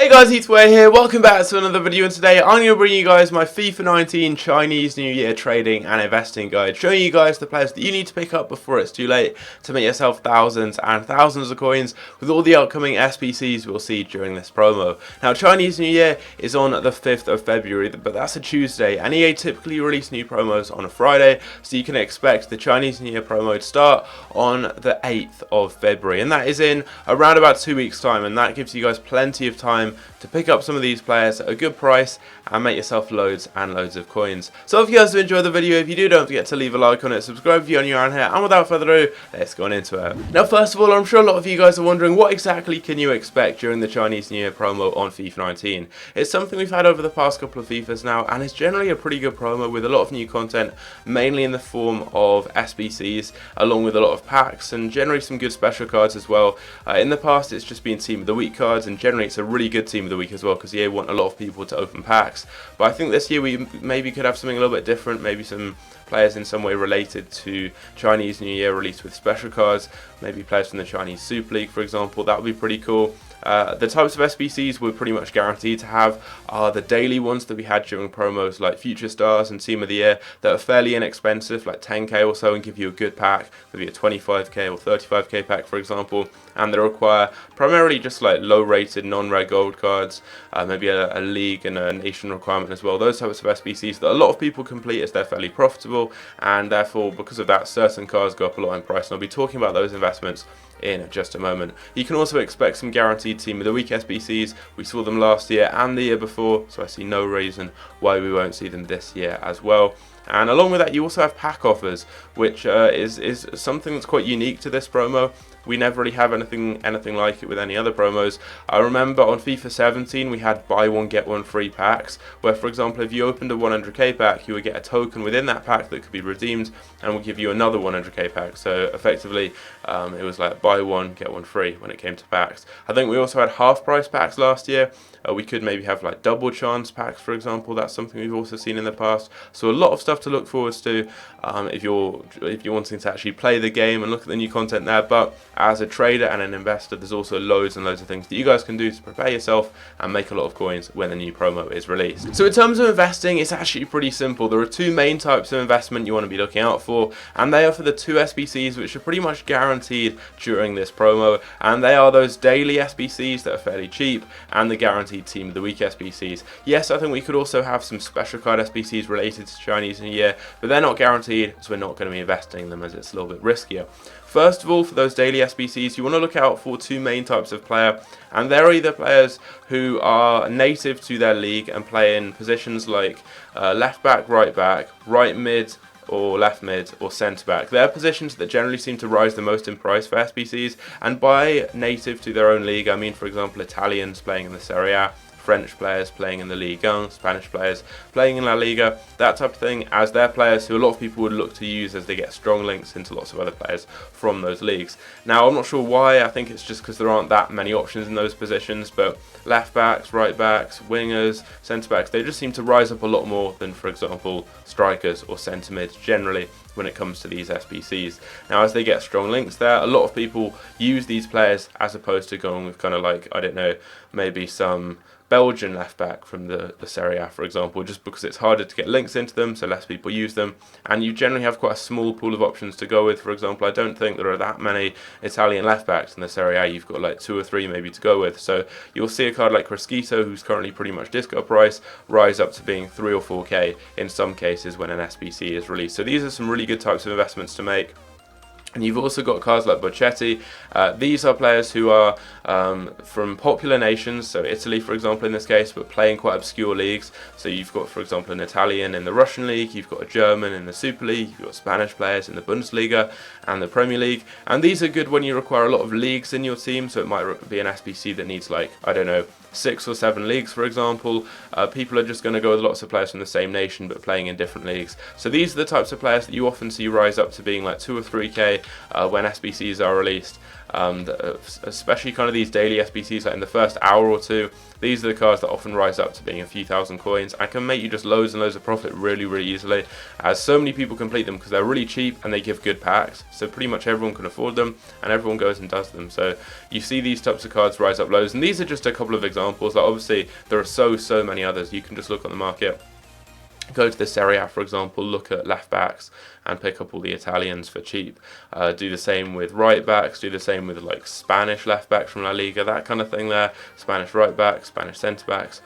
Hey guys, Heathway here, welcome back to another video, and today I'm going to bring you guys my FIFA 19 Chinese New Year trading and investing guide, showing you guys the players that you need to pick up before it's too late to make yourself thousands and thousands of coins with all the upcoming SBCs we'll see during this promo. Now, Chinese New Year is on the 5th of February, but that's a Tuesday, and EA typically release new promos on a Friday, so you can expect the Chinese New Year promo to start on the 8th of February, and that is in around about 2 weeks time, and that gives you guys plenty of time to pick up some of these players at a good price and make yourself loads and loads of coins. So if you guys have enjoyed the video, if you do, don't forget to leave a like on it, subscribe if you're new around here, and without further ado, let's go on into it. Now, first of all, I'm sure a lot of you guys are wondering what exactly can you expect during the Chinese New Year promo on FIFA 19. It's something we've had over the past couple of FIFAs now, and it's generally a pretty good promo with a lot of new content, mainly in the form of SBCs, along with a lot of packs, and generally some good special cards as well. In the past, it's just been Team of the Week cards, and generally it's a really good Team of the Week as well, because EA want a lot of people to open packs. But I think this year we maybe could have something a little bit different, maybe some players in some way related to Chinese New Year released with special cards, maybe players from the Chinese Super League, for example. That would be pretty cool. The types of SBCs we're pretty much guaranteed to have are the daily ones that we had during promos like Future Stars and Team of the Year that are fairly inexpensive, like 10k or so, and give you a good pack, maybe a 25k or 35k pack, for example, and they require primarily just like low rated non-rare gold cards, maybe a league and a nation requirement as well. Those types of SBCs that a lot of people complete as they're fairly profitable, and therefore because of that certain cards go up a lot in price, and I'll be talking about those investments in just a moment. You can also expect some guaranteed Team of the Week SBCs. We saw them last year and the year before, so I see no reason why we won't see them this year as well. And along with that, you also have pack offers, which is something that's quite unique to this promo. We never really have anything like it with any other promos. I remember on FIFA 17 we had buy one get one free packs, where for example if you opened a 100k pack you would get a token within that pack that could be redeemed and would give you another 100k pack. So effectively it was like buy one get one free when it came to packs. I think we also had half price packs last year. We could maybe have like double chance packs, for example. That's something we've also seen in the past. So a lot of stuff to look forward to if you're wanting to actually play the game and look at the new content there. But as a trader and an investor, there's also loads and loads of things that you guys can do to prepare yourself and make a lot of coins when the new promo is released. So in terms of investing, it's actually pretty simple. There are two main types of investment you want to be looking out for, and they are for the two SBCs which are pretty much guaranteed during this promo, and they are those daily SBCs that are fairly cheap and the guaranteed Team of the Week SBCs. Yes, I think we could also have some special card SBCs related to Chinese New Year, but they're not guaranteed, so we're not going to be investing in them as it's a little bit riskier. First of all, for those daily SBCs, you want to look out for two main types of player, and they're either players who are native to their league and play in positions like left back, right mid, or left mid, or centre back. They're positions that generally seem to rise the most in price for SBCs, and by native to their own league I mean, for example, Italians playing in the Serie A, French players playing in the Ligue 1, Spanish players playing in La Liga, that type of thing, as they're players who a lot of people would look to use as they get strong links into lots of other players from those leagues. Now, I'm not sure why. I think it's just because there aren't that many options in those positions, but left backs, right backs, wingers, centre backs, they just seem to rise up a lot more than, for example, strikers or centre mids generally when it comes to these SBCs. Now, as they get strong links there, a lot of people use these players as opposed to going with kind of like, I don't know, maybe some Belgian left back from the Serie A, for example, just because it's harder to get links into them, so less people use them, and you generally have quite a small pool of options to go with. For example, I don't think there are that many Italian left backs in the Serie A. You've got like 2 or 3 maybe to go with, so you'll see a card like Crescito, who's currently pretty much disco price, rise up to being 3 or 4k in some cases when an SBC is released. So these are some really good types of investments to make. And you've also got cards like Bocchetti. These are players who are from popular nations, so Italy, for example, in this case, but playing quite obscure leagues. So you've got, for example, an Italian in the Russian League, you've got a German in the Super League, you've got Spanish players in the Bundesliga and the Premier League. And these are good when you require a lot of leagues in your team, so it might be an SBC that needs, like, I don't know, 6 or 7 leagues, for example. People are just going to go with lots of players from the same nation but playing in different leagues. So these are the types of players that you often see rise up to being like 2 or 3k when SBCs are released. especially kind of these daily SBCs, like in the first hour or two. These are the cards that often rise up to being a few thousand coins and can make you just loads and loads of profit really, really easily, as so many people complete them because they're really cheap and they give good packs. So pretty much everyone can afford them and everyone goes and does them. So you see these types of cards rise up loads, and these are just a couple of examples. Like obviously there are so many others. You can just look on the market, go to the Serie A, for example, look at left backs and pick up all the Italians for cheap. Do the same with right backs, do the same with like Spanish left backs from La Liga, that kind of thing there, Spanish right backs, Spanish centre backs.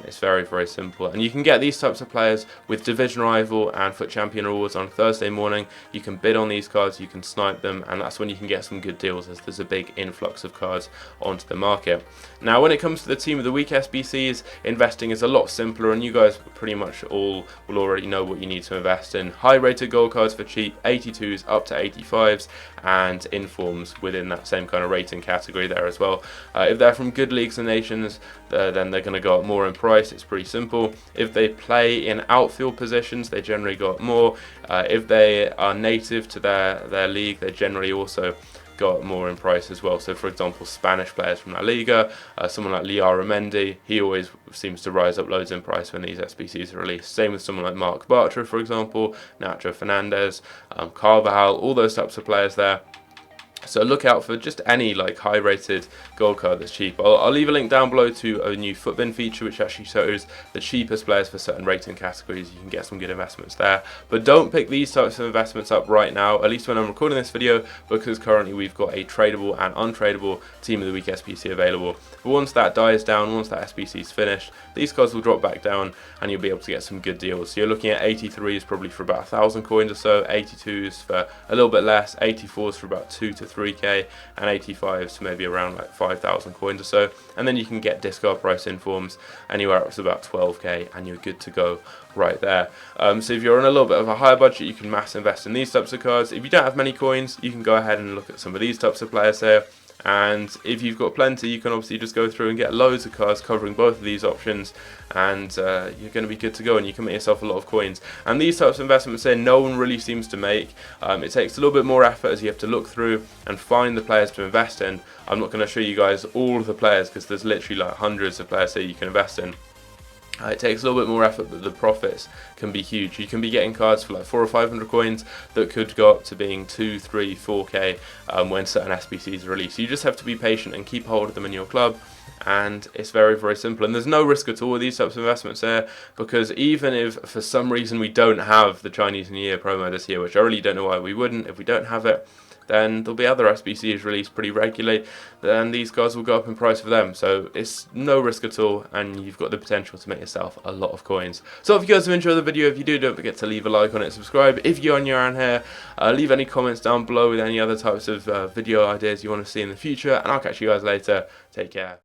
It's very simple, and you can get these types of players with Division Rival and Foot Champion rewards on Thursday morning. You can bid on these cards, you can snipe them, and that's when you can get some good deals, as there's a big influx of cards onto the market. Now when it comes to the Team of the Week SBCs, investing is a lot simpler, and you guys pretty much all will already know what you need to invest in. High rated gold cards for cheap, 82s up to 85s, and informs within that same kind of rating category there as well. If they're from good leagues and nations, then they're going to go up more in price. It's pretty simple. If they play in outfield positions, they generally go up more. If they are native to their league, they generally also got more in price as well. So for example, Spanish players from La Liga, someone like Liara Mendy, he always seems to rise up loads in price when these SBCs are released. Same with someone like Mark Bartra, for example, Nacho Fernandez, Carvajal, all those types of players there. So look out for just any like high rated gold card that's cheap. I'll leave a link down below to a new footbin feature which actually shows the cheapest players for certain rating categories. You can get some good investments there. But don't pick these types of investments up right now, at least when I'm recording this video, because currently we've got a tradable and untradeable Team of the Week SBC available. But once that dies down, once that SBC is finished, these cards will drop back down and you'll be able to get some good deals. So you're looking at 83s probably for about 1,000 coins or so, 82s for a little bit less, 84s for about 2 to 3k, and 85s to maybe around like 5,000 coins or so. And then you can get discard price informs anywhere up to about 12k and you're good to go right there. So if you're on a little bit of a higher budget, you can mass invest in these types of cards. If you don't have many coins, you can go ahead and look at some of these types of players here. And if you've got plenty, you can obviously just go through and get loads of cards covering both of these options, and you're going to be good to go and you can make yourself a lot of coins. And these types of investments here, no one really seems to make. It takes a little bit more effort, as you have to look through and find the players to invest in. I'm not going to show you guys all of the players because there's literally like hundreds of players here you can invest in. It takes a little bit more effort, but the profits can be huge. You can be getting cards for like 400 or 500 coins that could go up to being 2, 3, 4k when certain SBCs are released. You just have to be patient and keep hold of them in your club, and it's very simple. And there's no risk at all with these types of investments here, because even if for some reason we don't have the Chinese New Year promo this year, which I really don't know why we wouldn't, if we don't have it, then there'll be other SBCs released pretty regularly, then these cards will go up in price for them. So it's no risk at all, and you've got the potential to make yourself a lot of coins. So if you guys have enjoyed the video, if you do, don't forget to leave a like on it, subscribe. If you're new around here, leave any comments down below with any other types of video ideas you want to see in the future, and I'll catch you guys later. Take care.